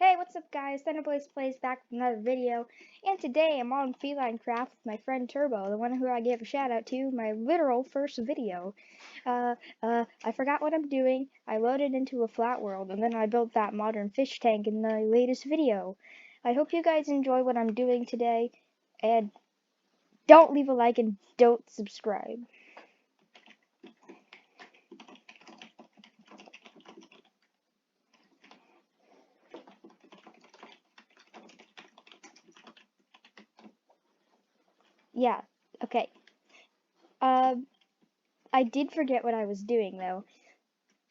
Hey, what's up guys? Thunderboys Plays back with another video, and today I'm on Feline Craft with my friend Turbo, the one who I gave a shout out to, my literal first video. I forgot what I'm doing, I loaded into a flat world, and then I built that modern fish tank in the latest video. I hope you guys enjoy what I'm doing today, and don't leave a like and don't subscribe. Yeah, okay. I did forget what I was doing though.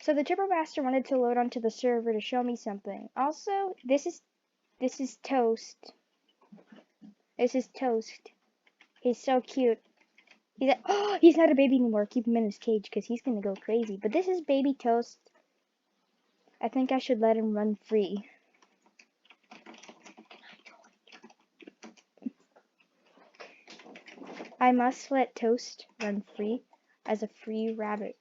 So the Turbo Master wanted to load onto the server to show me something. Also, this is Toast. This is Toast. He's so cute. He's not a baby anymore. Keep him in his cage because he's gonna go crazy. But this is baby Toast. I think I should let him run free. I must let Toast run free as a free rabbit.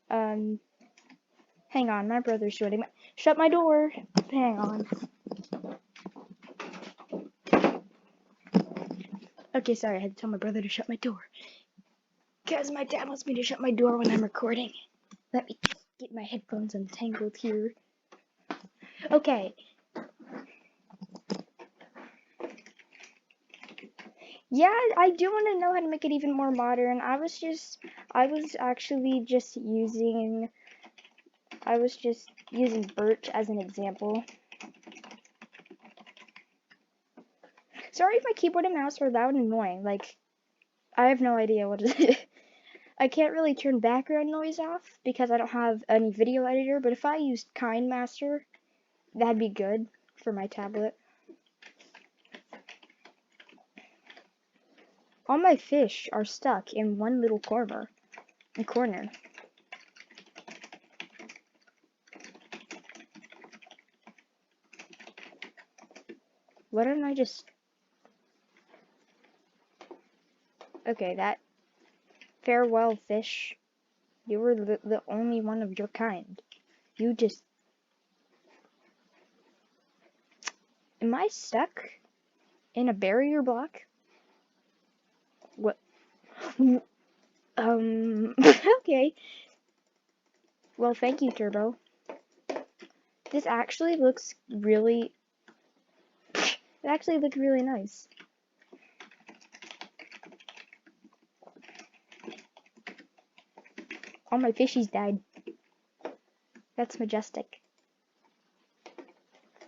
Hang on, my brother's joining. Shut my door. Hang on. Okay, sorry, I had to tell my brother to shut my door. Because my dad wants me to shut my door when I'm recording. Let me get my headphones untangled here. Okay. Yeah, I do want to know how to make it even more modern. I was just using birch as an example. Sorry if my keyboard and mouse are loud and annoying. Like, I have no idea what it is. I can't really turn background noise off because I don't have any video editor, but if I used KineMaster, that'd be good for my tablet. All my fish are stuck in one little corner. Why don't I just... Okay, that... Farewell, fish. You were the only one of your kind. You just... Am I stuck in a barrier block? What? Okay. Well, thank you, Turbo. This actually looks really... It actually looked really nice. All my fishies died. That's majestic.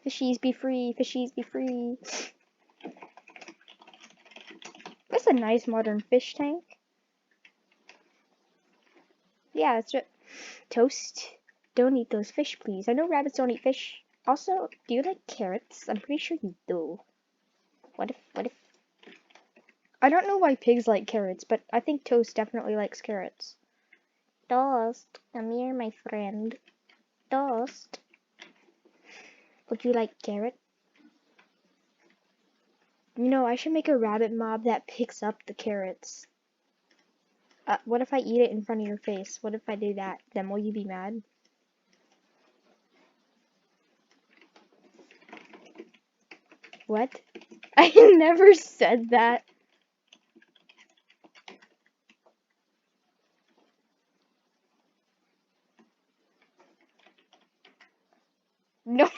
Fishies be free, fishies be free. That's a nice modern fish tank. Yeah, that's right. Toast, don't eat those fish, please. I know rabbits don't eat fish. Also, do you like carrots? I'm pretty sure you do. What if... I don't know why pigs like carrots, but I think Toast definitely likes carrots. Toast, come here, my friend. Toast. Would you like carrot? You know, I should make a rabbit mob that picks up the carrots. What if I eat it in front of your face? What if I do that? Then will you be mad? What? I never said that. No.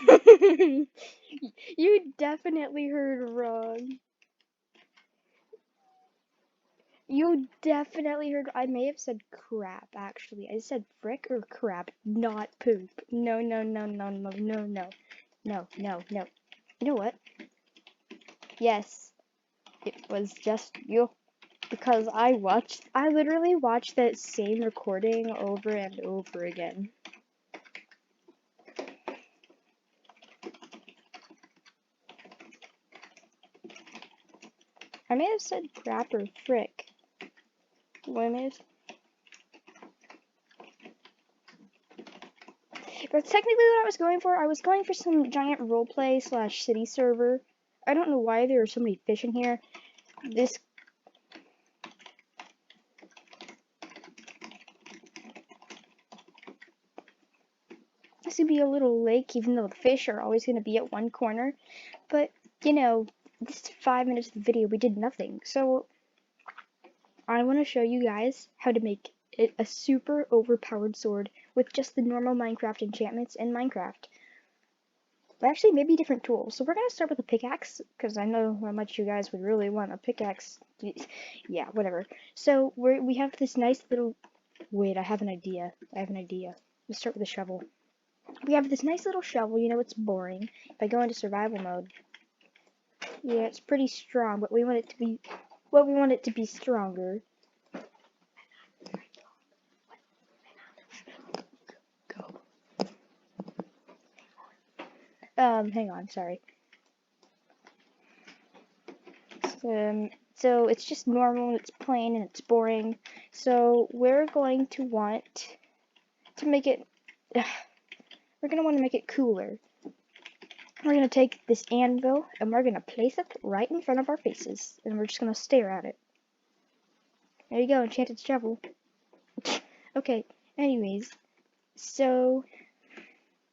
You definitely heard wrong. You definitely heard. I may have said crap, actually. I said frick or crap, not poop. No, no, no, no, no, no, no. No, no, no. You know what? Yes, it was just you. Because I literally watched that same recording over and over again. I may have said crap or frick. What may have... That's technically what I was going for. I was going for some giant roleplay / city server. I don't know why there are so many fish in here. This... This would be a little lake, even though the fish are always going to be at one corner. But, you know, this 5 minutes of the video, we did nothing. So, I want to show you guys how to make it a super overpowered sword with just the normal Minecraft enchantments in Minecraft. But actually, maybe different tools. So we're going to start with a pickaxe, because I know how much you guys would really want a pickaxe. Yeah, whatever. So we have this nice little... Wait, I have an idea. Let's start with a shovel. We have this nice little shovel. You know, it's boring. If I go into survival mode, yeah, it's pretty strong, but we want it to be... Well, we want it to be stronger. Hang on, sorry. So it's just normal, it's plain, and it's boring. So we're going to want to make it, we're going to want to make it cooler. We're going to take this anvil, and we're going to place it right in front of our faces, and we're just going to stare at it. There you go, enchanted shovel. Okay, anyways, so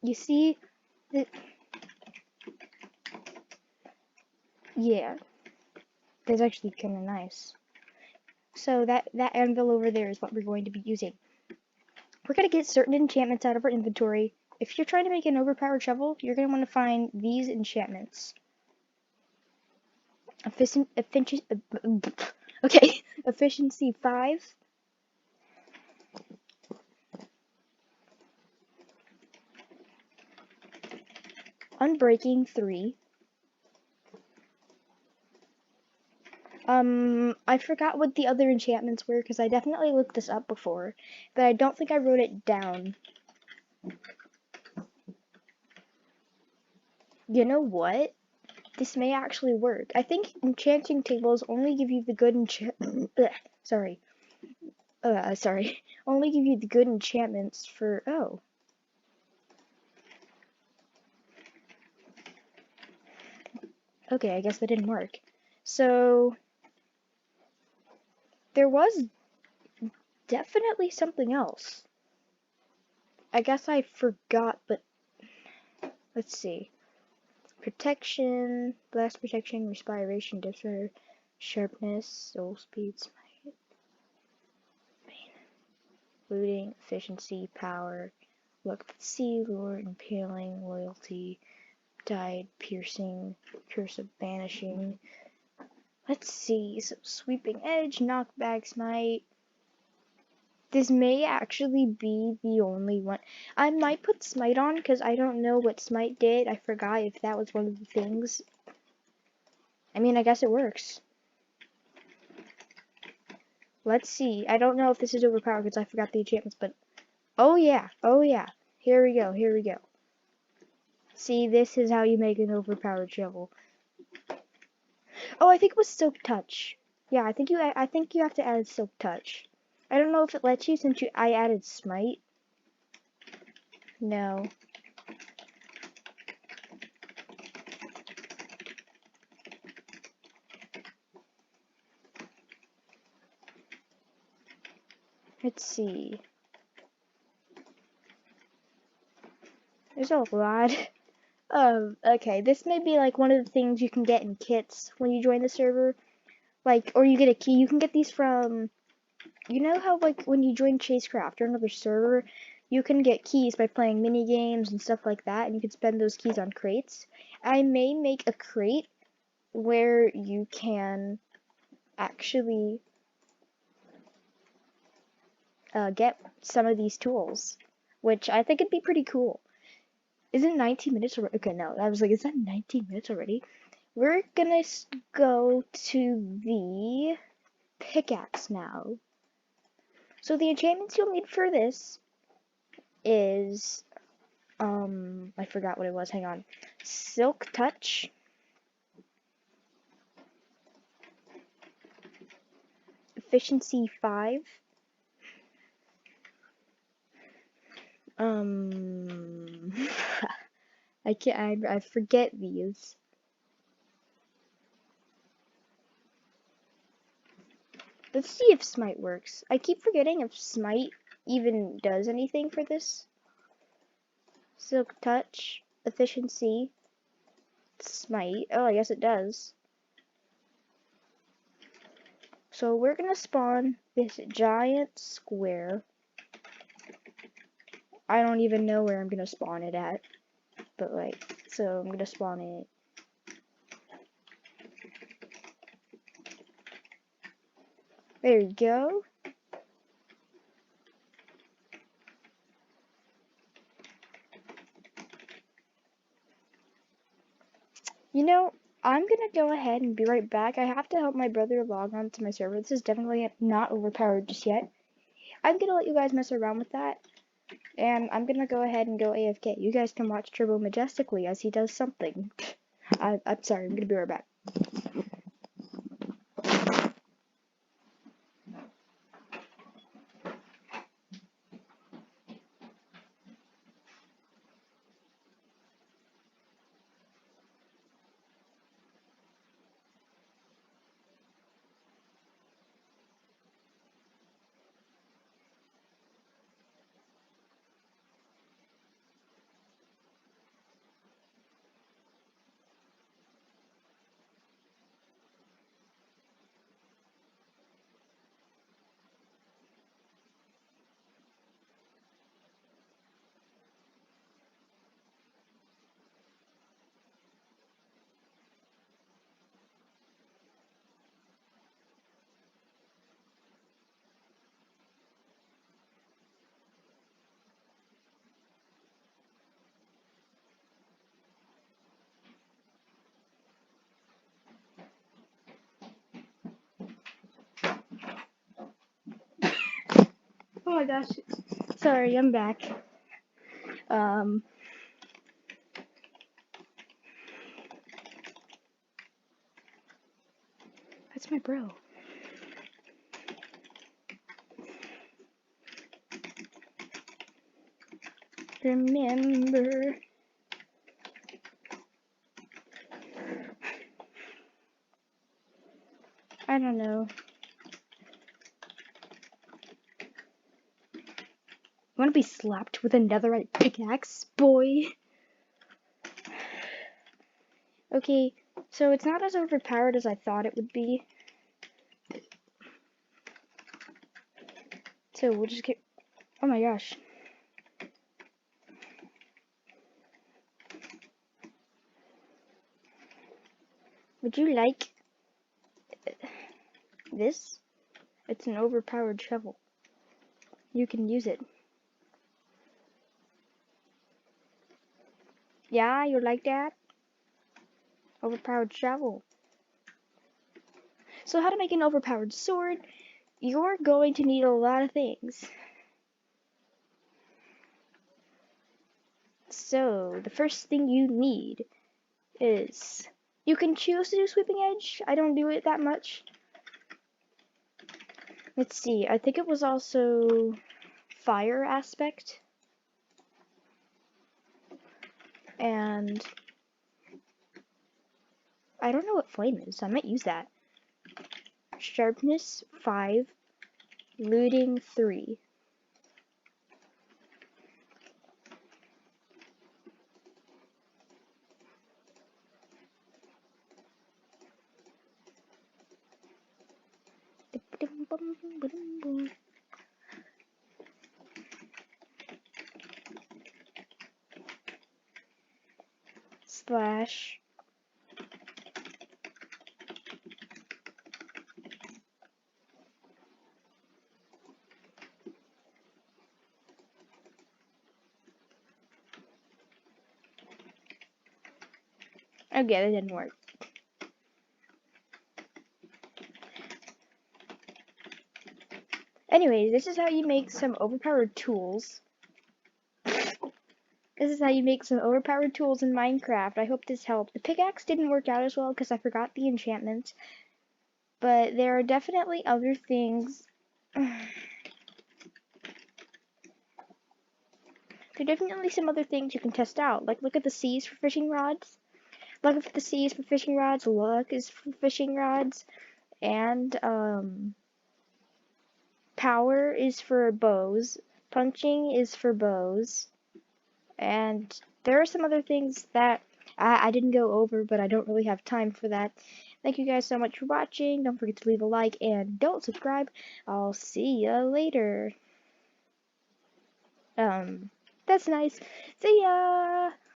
you see that, yeah, that's actually kind of nice. So that anvil over there is what we're going to be using. We're going to get certain enchantments out of our inventory. If you're trying to make an overpowered shovel, you're going to want to find these enchantments. Efficiency 5. Unbreaking 3. I forgot what the other enchantments were because I definitely looked this up before, but I don't think I wrote it down. You know what? This may actually work. I think enchanting tables only give you the good sorry. Only give you the good enchantments for... Oh. Okay, I guess that didn't work. So... There was definitely something else. I guess I forgot, but... Let's see. Protection, blast protection, respiration, differ, sharpness, soul speed, smite, looting, efficiency, power, look at the sea, lure, impaling, loyalty, died, piercing, curse of banishing. Let's see, so sweeping edge, knockback, smite. This may actually be the only one. I might put smite on because I don't know what smite did. I forgot if that was one of the things. I mean, I guess it works. Let's see. I don't know if this is overpowered because I forgot the enchantments, but... Oh yeah. Here we go. See, this is how you make an overpowered shovel. Oh, I think it was Silk Touch. Yeah, I think you have to add Silk Touch. I don't know if it lets you since I added Smite. No. Let's see. There's a lot. Okay, this may be like one of the things you can get in kits when you join the server. Like, or you get a key. You can get these from, you know how like when you join Chasecraft or another server, you can get keys by playing mini games and stuff like that, and you can spend those keys on crates. I may make a crate where you can actually get some of these tools, which I think it'd be pretty cool. Isn't 19 minutes already? Okay, no, I was like, is that 19 minutes already? We're gonna go to the pickaxe now. So the enchantments you'll need for this is, I forgot what it was, hang on. Silk Touch. Efficiency 5. I forget these. Let's see if Smite works. I keep forgetting if Smite even does anything for this. Silk Touch, Efficiency, Smite. Oh, I guess it does. So we're gonna spawn this giant square. I don't even know where I'm gonna spawn it at. But like, so I'm gonna spawn it. There you go. You know, I'm gonna go ahead and be right back. I have to help my brother log on to my server. This is definitely not overpowered just yet. I'm gonna let you guys mess around with that. And I'm gonna go ahead and go AFK. You guys can watch Turbo majestically as he does something. I'm sorry, I'm gonna be right back. Oh my gosh. Sorry, I'm back. That's my bro. Remember. I don't know. Want to be slapped with a netherite pickaxe, boy? Okay, so it's not as overpowered as I thought it would be. So we'll just get. Oh my gosh. Would you like this? It's an overpowered shovel. You can use it. Yeah, you like that? Overpowered shovel. So how to make an overpowered sword? You're going to need a lot of things. So the first thing you need is, you can choose to do sweeping edge. I don't do it that much. Let's see, I think it was also fire aspect. And I don't know what flame is, so I might use that. Sharpness 5, looting 3. Slash. Okay, that didn't work. Anyways, this is how you make some overpowered tools. This is how you make some overpowered tools in Minecraft. I hope this helped. The pickaxe didn't work out as well because I forgot the enchantments. But there are definitely other things. There are definitely some other things you can test out. Like, look at the C's for fishing rods. Look at the C's for fishing rods. Look is for fishing rods. And, power is for bows. Punching is for bows. And there are some other things that I didn't go over, but I don't really have time for that. Thank you guys so much for watching. Don't forget to leave a like and don't subscribe. I'll see ya later. That's nice. See ya!